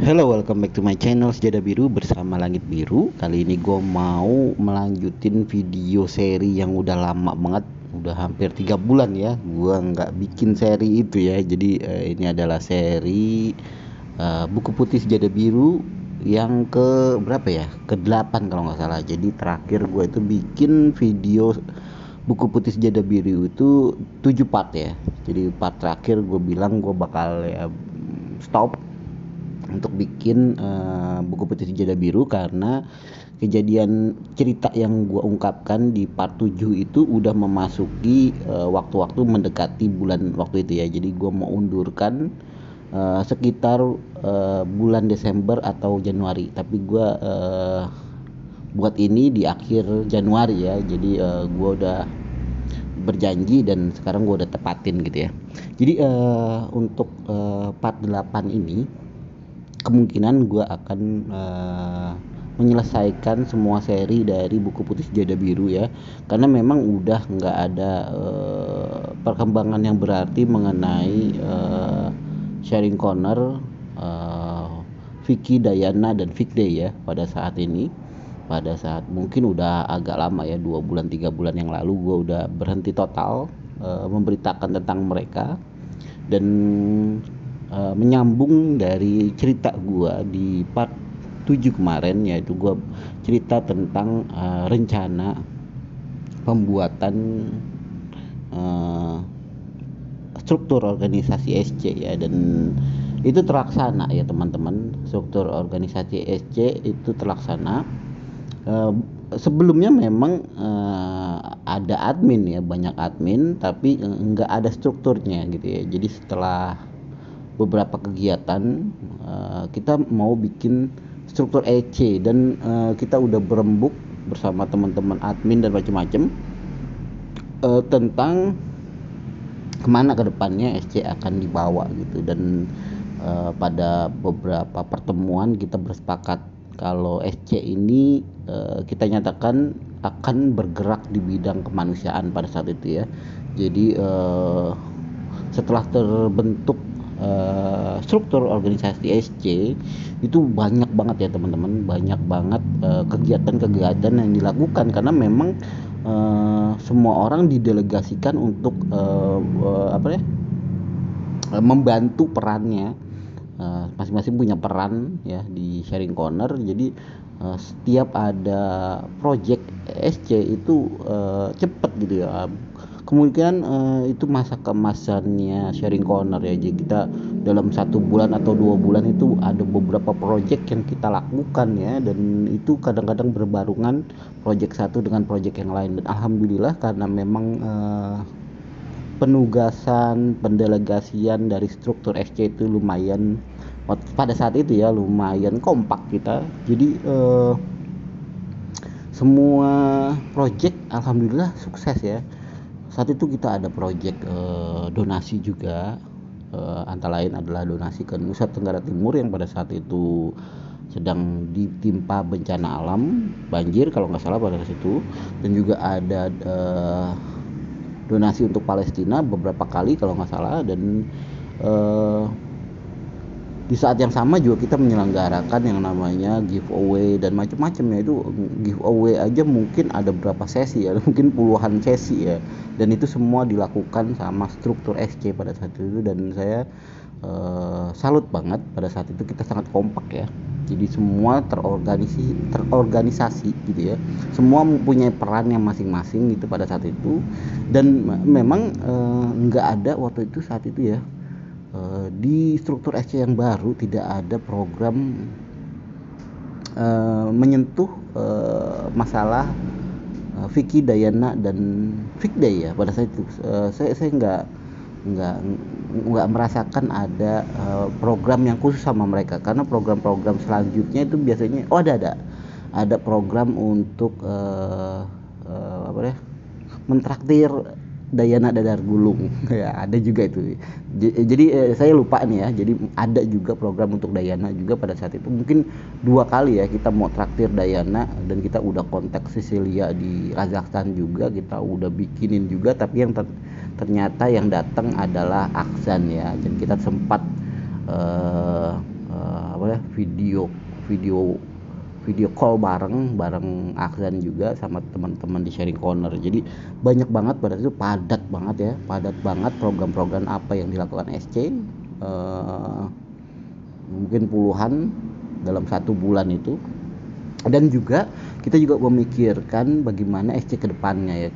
Hello, welcome back to my channel Sejadah Biru bersama Langit Biru. Kali ini gue mau melanjutin video seri yang udah lama banget, udah hampir 3 bulan ya. Gue nggak bikin seri itu ya. Jadi ini adalah seri buku putih Sejadah Biru yang ke berapa ya? Ke-8 kalau nggak salah. Jadi terakhir gue itu bikin video buku putih Sejadah Biru itu 7 part ya. Jadi part terakhir gue bilang gue bakal ya stop untuk bikin buku putih sejadah biru karena kejadian cerita yang gua ungkapkan di part 7 itu udah memasuki waktu-waktu mendekati bulan waktu itu ya. Jadi gua mau undurkan sekitar bulan Desember atau Januari, tapi gua buat ini di akhir Januari ya. Jadi gua udah berjanji dan sekarang gua udah tepatin gitu ya. Jadi untuk part 8 ini kemungkinan gue akan menyelesaikan semua seri dari buku putih sejadah biru ya, karena memang udah nggak ada perkembangan yang berarti mengenai sharing corner Vicky, Dayana dan Fikday ya pada saat ini. Pada saat mungkin udah agak lama ya, 2 bulan 3 bulan yang lalu gue udah berhenti total memberitakan tentang mereka. Dan menyambung dari cerita gua di part 7 kemarin, yaitu gua cerita tentang rencana pembuatan uh, struktur organisasi SC ya, dan itu terlaksana ya teman-teman. Struktur organisasi SC itu terlaksana. Sebelumnya memang ada admin ya, banyak admin, tapi nggak ada strukturnya gitu ya. Jadi setelah beberapa kegiatan kita mau bikin struktur EC, dan kita udah berembuk bersama teman-teman admin dan macam-macam tentang kemana kedepannya SC akan dibawa gitu. Dan pada beberapa pertemuan kita bersepakat kalau SC ini kita nyatakan akan bergerak di bidang kemanusiaan pada saat itu ya. Jadi setelah terbentuk struktur organisasi SC itu banyak banget ya teman-teman, banyak banget kegiatan-kegiatan yang dilakukan, karena memang semua orang didelegasikan untuk membantu perannya. Masing-masing punya peran ya di sharing corner. Jadi setiap ada project SC itu cepet gitu ya. Kemungkinan itu masa kemasannya sharing corner ya. Jadi kita dalam 1 bulan atau 2 bulan itu ada beberapa project yang kita lakukan ya, dan itu kadang-kadang berbarungan project satu dengan project yang lain. Dan alhamdulillah karena memang penugasan pendelegasian dari struktur SC itu lumayan pada saat itu ya, lumayan kompak kita. Jadi semua project alhamdulillah sukses ya. Saat itu kita ada project donasi juga, antara lain adalah donasi ke Nusa Tenggara Timur yang pada saat itu sedang ditimpa bencana alam banjir kalau nggak salah pada saat itu. Dan juga ada donasi untuk Palestina beberapa kali kalau nggak salah. Dan di saat yang sama juga kita menyelenggarakan yang namanya giveaway dan macam-macam ya. Itu giveaway aja mungkin ada berapa sesi ya, mungkin puluhan sesi ya. Dan itu semua dilakukan sama struktur SC pada saat itu, dan saya salut banget. Pada saat itu kita sangat kompak ya. Jadi semua terorganisasi gitu ya, semua mempunyai peran yang masing-masing gitu pada saat itu. Dan memang nggak ada waktu itu saat itu ya, di struktur SC yang baru tidak ada program menyentuh masalah Vicky, Dayana dan Fikday ya. Pada saat itu saya nggak merasakan ada program yang khusus sama mereka, karena program-program selanjutnya itu biasanya ada program untuk mentraktir Dayana Dadar Gulung ya, ada juga itu. Jadi saya lupa nih ya. Jadi ada juga program untuk Dayana juga pada saat itu. Mungkin 2 kali ya kita mau traktir Dayana, dan kita udah kontak Cecilia di Kazakhstan juga, kita udah bikinin juga. Tapi yang ternyata yang datang adalah Aksan ya. Dan kita sempat video video video call bareng Aksan juga sama teman-teman di sharing corner. Jadi banyak banget, pada itu padat banget program-program apa yang dilakukan SC, mungkin puluhan dalam 1 bulan itu. Dan juga kita juga memikirkan bagaimana SC ke depannya ya.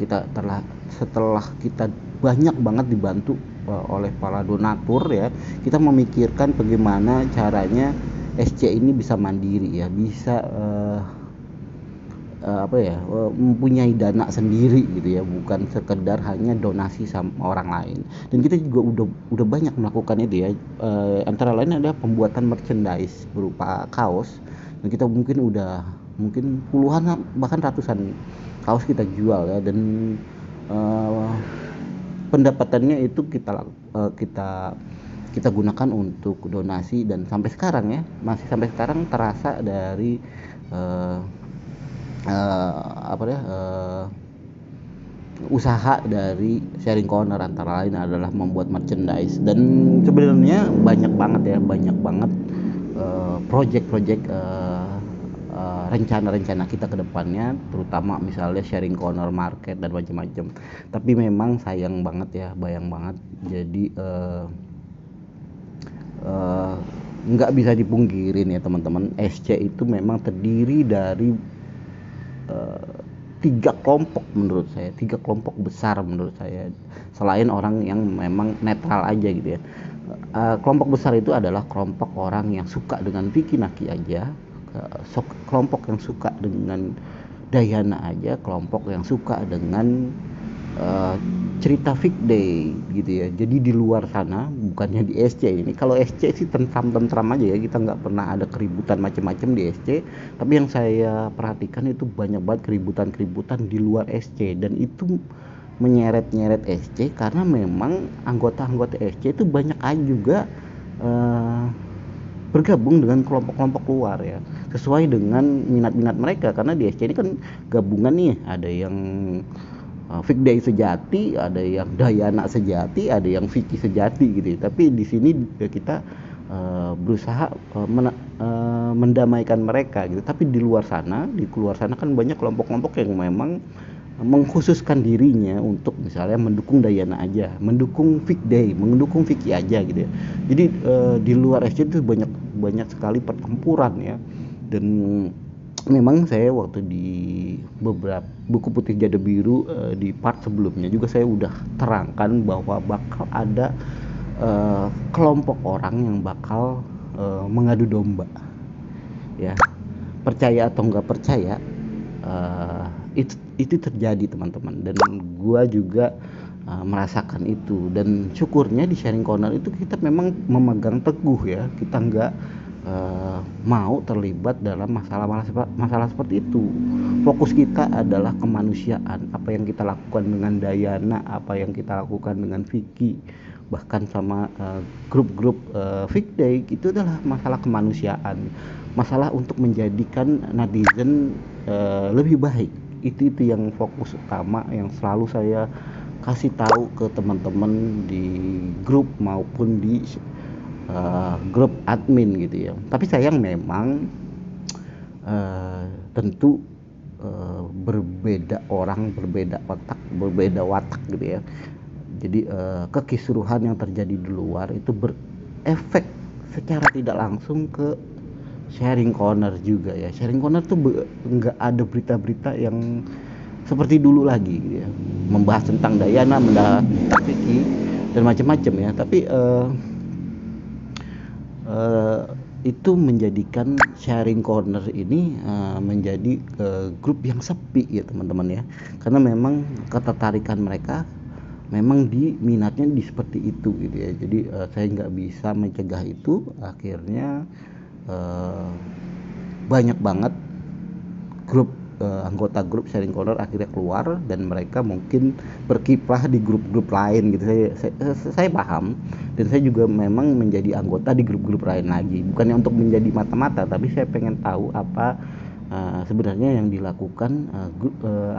Setelah kita banyak banget dibantu oleh para donatur ya, kita memikirkan bagaimana caranya SC ini bisa mandiri ya, bisa mempunyai dana sendiri gitu ya, bukan sekedar hanya donasi sama orang lain. Dan kita juga udah banyak melakukan itu ya, antara lain adalah pembuatan merchandise berupa kaos. Dan kita mungkin puluhan bahkan ratusan kaos kita jual ya, dan pendapatannya itu kita gunakan untuk donasi. Dan sampai sekarang ya, masih sampai sekarang terasa dari usaha dari sharing corner, antara lain adalah membuat merchandise. Dan sebenarnya banyak banget project-project rencana kita ke depannya, terutama misalnya sharing corner market dan macam-macam. Tapi memang sayang banget, jadi nggak bisa dipungkirin ya teman-teman, SC itu memang terdiri dari 3 kelompok menurut saya, 3 kelompok besar menurut saya, selain orang yang memang netral aja gitu ya. Kelompok besar itu adalah kelompok orang yang suka dengan Vicky Naki aja, kelompok yang suka dengan Dayana aja, kelompok yang suka dengan cerita Fik Day gitu ya. Jadi di luar sana, bukannya di SC ini. Kalau SC sih tentram aja ya, kita nggak pernah ada keributan macam-macam di SC. Tapi yang saya perhatikan itu banyak banget keributan di luar SC, dan itu menyeret-nyeret SC karena memang anggota-anggota SC itu banyak aja juga bergabung dengan kelompok-kelompok luar ya, sesuai dengan minat-minat mereka. Karena di SC ini kan gabungan nih, ada yang Fik Day sejati, ada yang Dayana sejati, ada yang Vicky sejati gitu. Tapi di sini kita berusaha mendamaikan mereka gitu. Tapi di luar sana kan banyak kelompok-kelompok yang memang mengkhususkan dirinya untuk misalnya mendukung Dayana aja, mendukung Fik Day, mendukung Vicky aja gitu ya. Jadi di luar SC itu banyak sekali pertempuran ya. Dan memang saya waktu di beberapa buku putih Jada Biru di part sebelumnya juga saya udah terangkan bahwa bakal ada kelompok orang yang bakal mengadu domba ya. Percaya atau nggak percaya, itu terjadi teman-teman, dan gua juga merasakan itu. Dan syukurnya di sharing corner itu kita memang memegang teguh ya, kita nggak mau terlibat dalam masalah seperti itu. Fokus kita adalah kemanusiaan. Apa yang kita lakukan dengan Dayana, apa yang kita lakukan dengan Vicky, bahkan sama grup-grup Fik Day, itu adalah masalah kemanusiaan, masalah untuk menjadikan netizen lebih baik. Itu yang fokus utama yang selalu saya kasih tahu ke teman-teman di grup maupun di grup admin gitu ya. Tapi sayang memang tentu berbeda orang, berbeda watak gitu ya. Jadi kekisruhan yang terjadi di luar itu berefek secara tidak langsung ke sharing corner juga ya. Sharing corner tuh nggak ada berita-berita yang seperti dulu lagi gitu ya, membahas tentang Dayana, membahas Vicky dan macam-macam ya. Tapi itu menjadikan sharing corner ini menjadi grup yang sepi ya teman-teman ya, karena memang ketertarikan mereka memang minatnya di seperti itu gitu ya. Jadi saya nggak bisa mencegah itu, akhirnya banyak banget anggota grup sharing corner akhirnya keluar, dan mereka mungkin berkiprah di grup-grup lain gitu. Saya paham, dan saya juga memang menjadi anggota di grup-grup lain lagi, bukannya untuk menjadi mata-mata, tapi saya pengen tahu apa sebenarnya yang dilakukan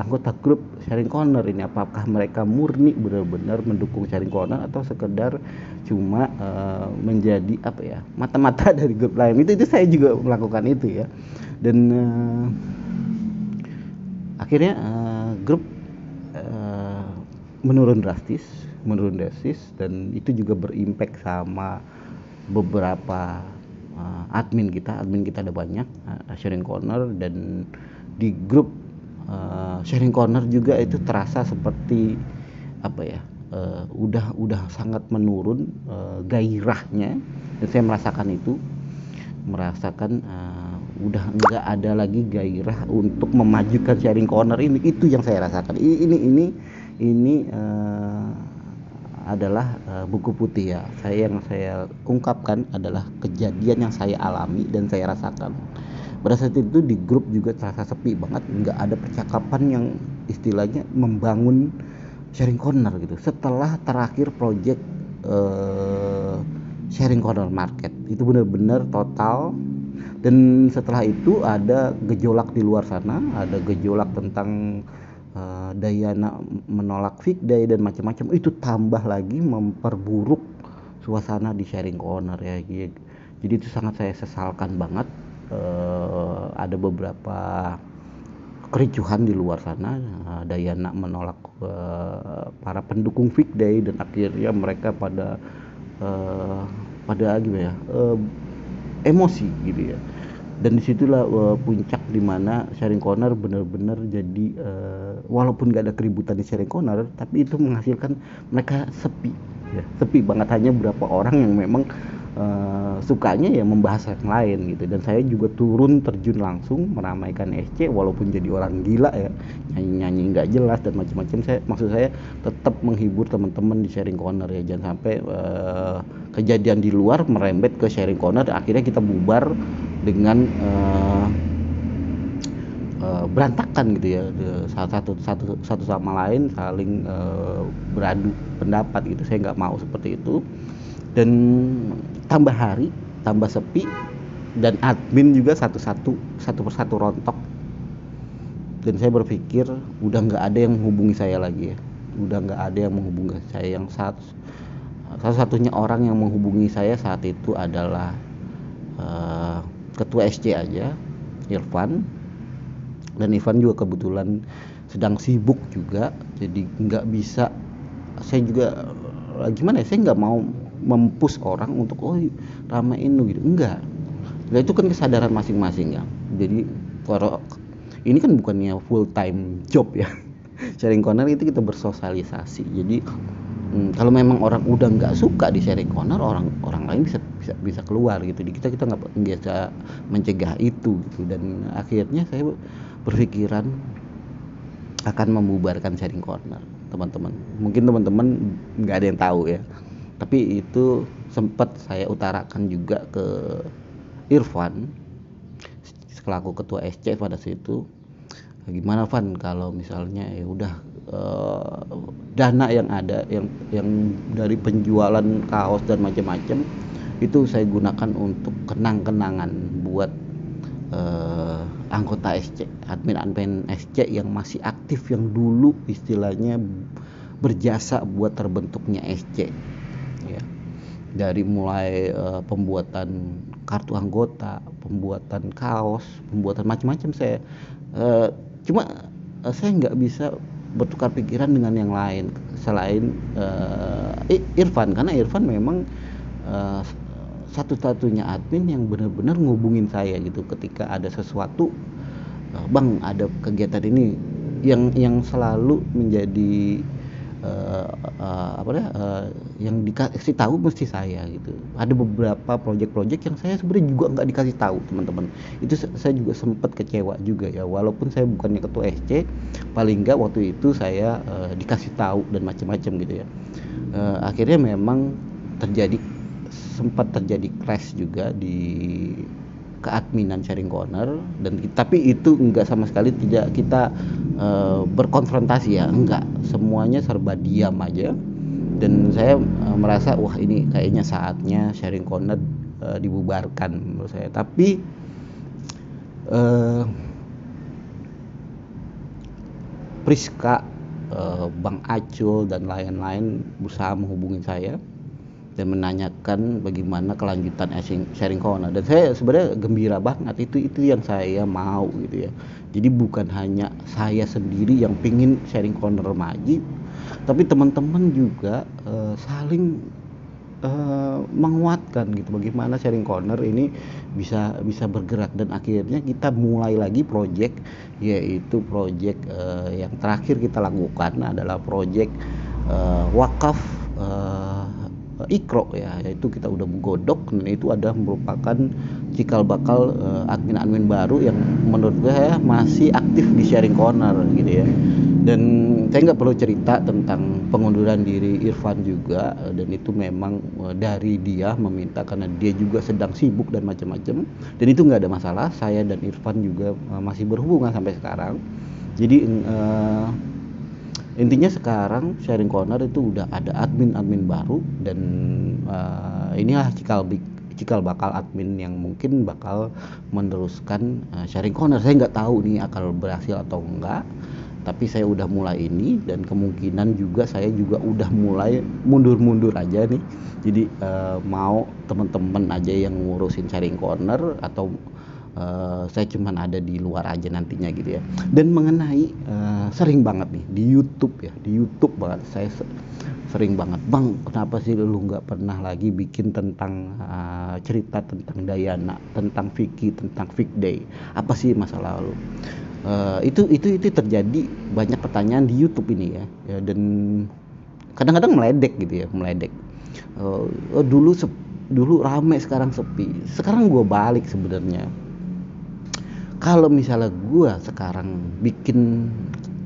anggota grup sharing corner ini, apakah mereka murni benar-benar mendukung sharing corner atau sekedar cuma menjadi apa ya, mata-mata dari grup lain. Itu saya juga melakukan itu ya. Dan akhirnya grup menurun drastis dan itu juga berimpact sama beberapa admin kita ada banyak sharing corner, dan di grup sharing corner juga itu terasa seperti apa ya, udah sangat menurun gairahnya, dan saya merasakan udah nggak ada lagi gairah untuk memajukan sharing corner ini. Itu yang saya rasakan. Ini adalah buku putih ya. Yang saya ungkapkan adalah kejadian yang saya alami dan saya rasakan. Pada saat itu di grup juga terasa sepi banget, nggak ada percakapan yang istilahnya membangun sharing corner gitu. Setelah terakhir project sharing corner market itu benar-benar total, dan setelah itu ada gejolak di luar sana, ada gejolak tentang Dayana menolak Fikday dan macam-macam. Itu tambah lagi memperburuk suasana di sharing corner ya. Jadi itu sangat saya sesalkan banget. Ada beberapa kericuhan di luar sana. Dayana menolak para pendukung Fikday, dan akhirnya mereka pada gimana ya, emosi gitu ya. Dan disitulah puncak dimana sharing corner benar-benar jadi walaupun gak ada keributan di sharing corner, tapi itu menghasilkan mereka sepi ya, sepi banget. Hanya beberapa orang yang memang sukanya ya membahas yang lain gitu. Dan saya juga turun terjun langsung meramaikan SC, walaupun jadi orang gila ya, nyanyi nggak jelas dan macam-macam. Maksud saya tetap menghibur teman-teman di sharing corner ya, jangan sampai kejadian di luar merembet ke sharing corner. Akhirnya kita bubar dengan berantakan gitu ya, satu sama lain saling beradu pendapat gitu. Saya nggak mau seperti itu, dan tambah hari tambah sepi, dan admin juga satu persatu rontok. Dan saya berpikir udah nggak ada yang menghubungi saya lagi ya, yang satu-satunya orang yang menghubungi saya saat itu adalah ketua SC aja, Irfan. Dan Irfan juga kebetulan sedang sibuk juga, jadi nggak bisa. Saya juga gimana ya, saya nggak mau mempush orang untuk ramein gitu, enggak. Nah, itu kan kesadaran masing-masing ya. Jadi kalau ini kan bukannya full time job ya, sharing corner itu kita bersosialisasi. Jadi kalau memang orang udah nggak suka di sharing corner, orang lain bisa keluar gitu. Kita nggak biasa mencegah itu gitu. Dan akhirnya saya berpikiran akan membubarkan sharing corner, teman-teman. Mungkin teman-teman nggak ada yang tahu ya, tapi itu sempat saya utarakan juga ke Irfan selaku ketua SC pada situ. Gimana Van kalau misalnya ya udah dana yang ada yang dari penjualan kaos dan macam-macam itu saya gunakan untuk kenang-kenangan buat anggota SC, admin SC yang masih aktif, yang dulu istilahnya berjasa buat terbentuknya SC ya. Dari mulai pembuatan kartu anggota, pembuatan kaos, pembuatan macam-macam saya cuma saya nggak bisa bertukar pikiran dengan yang lain selain Irfan, karena Irfan memang satu-satunya admin yang benar-benar ngubungin saya gitu ketika ada sesuatu, Bang ada kegiatan ini, yang selalu menjadi yang dikasih tahu mesti saya gitu. Ada beberapa project yang saya sebenarnya juga nggak dikasih tahu teman-teman. Itu saya juga sempat kecewa juga ya, walaupun saya bukannya ketua SC, paling nggak waktu itu saya dikasih tahu dan macam-macam gitu ya. Akhirnya memang sempat terjadi clash juga di keadminan sharing corner, dan tapi itu enggak sama sekali tidak kita berkonfrontasi ya, enggak, semuanya serba diam aja. Dan saya merasa wah ini kayaknya saatnya sharing corner dibubarkan menurut saya. Tapi Priska, Bang Acul dan lain-lain berusaha menghubungi saya dan menanyakan bagaimana kelanjutan sharing corner, dan saya sebenarnya gembira banget. Itu yang saya mau gitu ya. Jadi bukan hanya saya sendiri yang pingin sharing corner maju, tapi teman-teman juga saling menguatkan gitu, bagaimana sharing corner ini bisa bergerak. Dan akhirnya kita mulai lagi project, yaitu project yang terakhir kita lakukan adalah project wakaf Ikro ya, yaitu kita udah menggodok, dan itu ada merupakan cikal bakal admin-admin baru yang menurut saya masih aktif di sharing corner gitu ya. Dan saya nggak perlu cerita tentang pengunduran diri Irfan juga, dan itu memang dari dia meminta karena dia juga sedang sibuk dan macam-macam, dan itu nggak ada masalah. Saya dan Irfan juga masih berhubungan sampai sekarang. Jadi intinya sekarang sharing corner itu udah ada admin baru, dan inilah cikal bakal admin yang mungkin bakal meneruskan sharing corner. Saya nggak tahu nih akan berhasil atau enggak, tapi saya udah mulai ini, dan kemungkinan juga saya juga udah mulai mundur aja nih. Jadi mau teman-teman aja yang ngurusin sharing corner, atau saya cuman ada di luar aja nantinya gitu ya. Dan mengenai sering banget nih di YouTube banget saya sering banget, Bang, kenapa sih lu nggak pernah lagi bikin tentang cerita tentang Dayana, tentang Vicky, tentang Vic Day, apa sih masalah lu? Itu terjadi banyak pertanyaan di YouTube ini ya, dan kadang-kadang meledek gitu ya, dulu rame, sekarang sepi. Sekarang gue balik sebenarnya, kalau misalnya gue sekarang bikin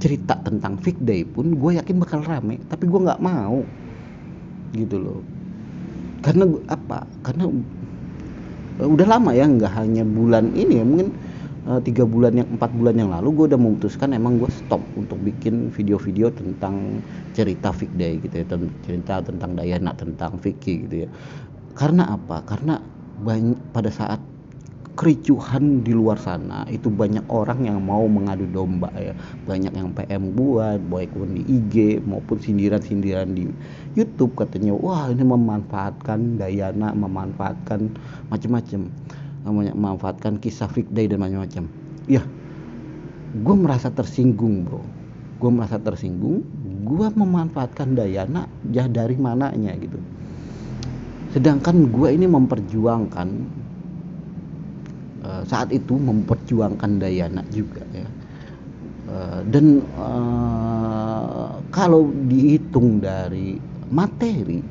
cerita tentang Vic Day pun gue yakin bakal rame, tapi gue nggak mau gitu loh. Karena karena udah lama ya, nggak hanya bulan ini ya, mungkin 4 bulan yang lalu gue udah memutuskan emang gue stop untuk bikin video-video tentang cerita Vic Day gitu ya, cerita tentang Dayana, tentang Vicky gitu ya. Karena apa? Karena pada saat kericuhan di luar sana itu banyak orang yang mau mengadu domba ya, banyak yang PM buat baik pun di IG maupun sindiran-sindiran di YouTube, katanya wah ini memanfaatkan Dayana, memanfaatkan macam-macam, memanfaatkan kisah Vic Day dan macam-macam ya. Gue merasa tersinggung bro, gue memanfaatkan Dayana ya dari mananya gitu, sedangkan gue ini memperjuangkan saat itu memperjuangkan Dayana juga ya. Dan kalau dihitung dari materi,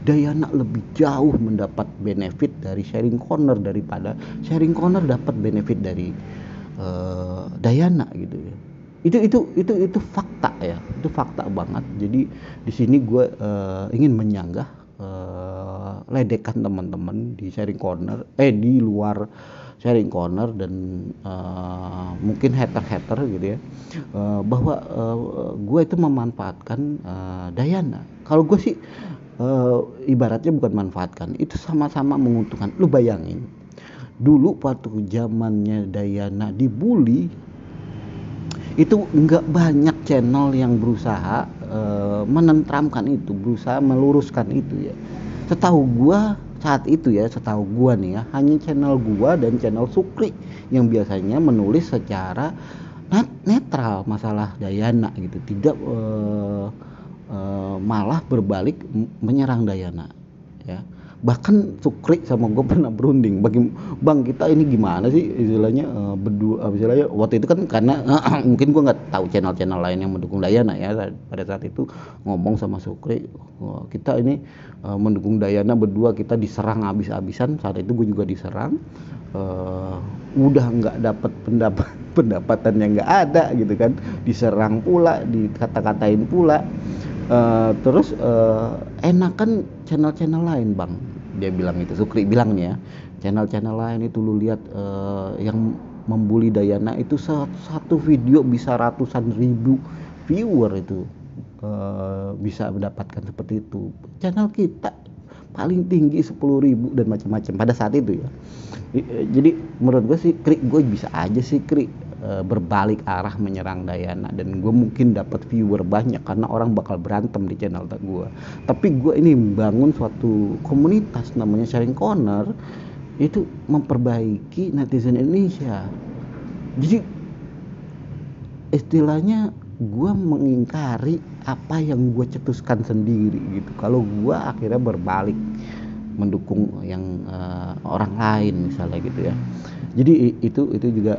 Dayana lebih jauh mendapat benefit dari sharing corner daripada sharing corner dapat benefit dari Dayana gitu ya. Itu fakta ya, itu fakta banget. Jadi di sini gue ingin menyanggah ledekan teman-teman di sharing corner, di luar sharing corner, dan mungkin hater gitu ya, bahwa gue itu memanfaatkan Dayana. Kalau gue sih ibaratnya bukan manfaatkan, itu sama-sama menguntungkan. Lu bayangin dulu waktu zamannya Dayana dibully, itu nggak banyak channel yang berusaha menentramkan itu, berusaha meluruskan itu ya. Setahu gua nih ya, hanya channel gua dan channel Sukri yang biasanya menulis secara netral masalah Dayana gitu, tidak malah berbalik menyerang Dayana ya. Bahkan Sukri sama gue pernah berunding, bang kita ini gimana sih istilahnya berdua, istilahnya waktu itu kan karena mungkin gue nggak tahu channel-channel lain yang mendukung Dayana ya. Pada saat itu ngomong sama Sukri, kita ini mendukung Dayana berdua, kita diserang habis-habisan. Saat itu gue juga diserang, udah nggak dapat pendapatan yang nggak ada gitu kan, diserang pula, dikata-katain pula. Terus enakan channel-channel lain bang, dia bilang itu, Sukri bilang nih ya, channel-channel lain itu lu lihat yang membuli Dayana itu satu video bisa ratusan ribu viewer itu, bisa mendapatkan seperti itu. Channel kita paling tinggi 10.000 dan macam-macam pada saat itu ya. Jadi menurut gue sih Kri, gue bisa aja sih Kri berbalik arah menyerang Dayana, dan gue mungkin dapat viewer banyak karena orang bakal berantem di channel gue. Tapi gue ini bangun suatu komunitas namanya Sharing Corner, itu memperbaiki netizen Indonesia. Jadi istilahnya gue mengingkari apa yang gue cetuskan sendiri gitu. Kalau gue akhirnya berbalik mendukung yang orang lain misalnya gitu ya. Jadi itu juga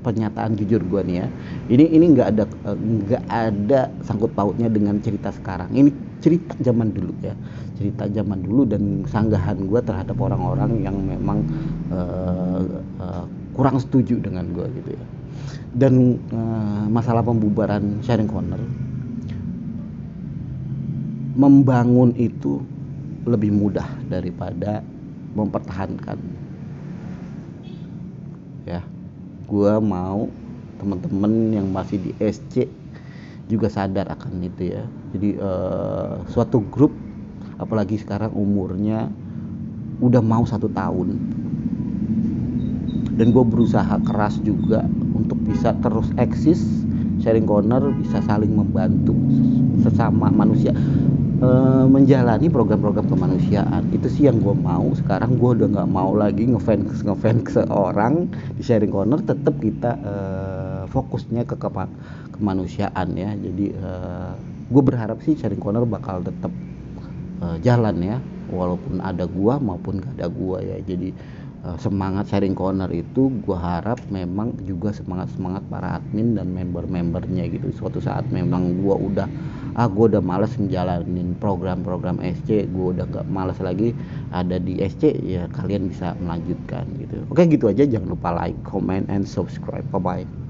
pernyataan jujur gue nih ya. Ini nggak ada sangkut pautnya dengan cerita sekarang. Ini cerita zaman dulu ya, cerita zaman dulu dan sanggahan gue terhadap orang-orang yang memang kurang setuju dengan gue gitu ya. Dan masalah pembubaran Sharing Corner, membangun itu lebih mudah daripada mempertahankan ya. Gua mau teman-teman yang masih di SC juga sadar akan itu ya. Jadi suatu grup, apalagi sekarang umurnya udah mau 1 tahun, dan gue berusaha keras juga untuk bisa terus eksis. Sharing Corner bisa saling membantu sesama manusia, menjalani program-program kemanusiaan. Itu sih yang gue mau. Sekarang gue udah nggak mau lagi ngefans seorang di Sharing Corner. Tetap kita fokusnya ke kemanusiaan ya. Jadi gue berharap sih Sharing Corner bakal tetap jalan ya, walaupun ada gua maupun gak ada gua ya. Jadi semangat Sharing Corner itu gua harap memang juga semangat para admin dan member-membernya gitu. Suatu saat memang gua udah malas menjalanin program-program SC, gua udah gak malas lagi ada di SC ya, kalian bisa melanjutkan gitu. Oke, gitu aja. Jangan lupa like, comment, and subscribe. Bye bye.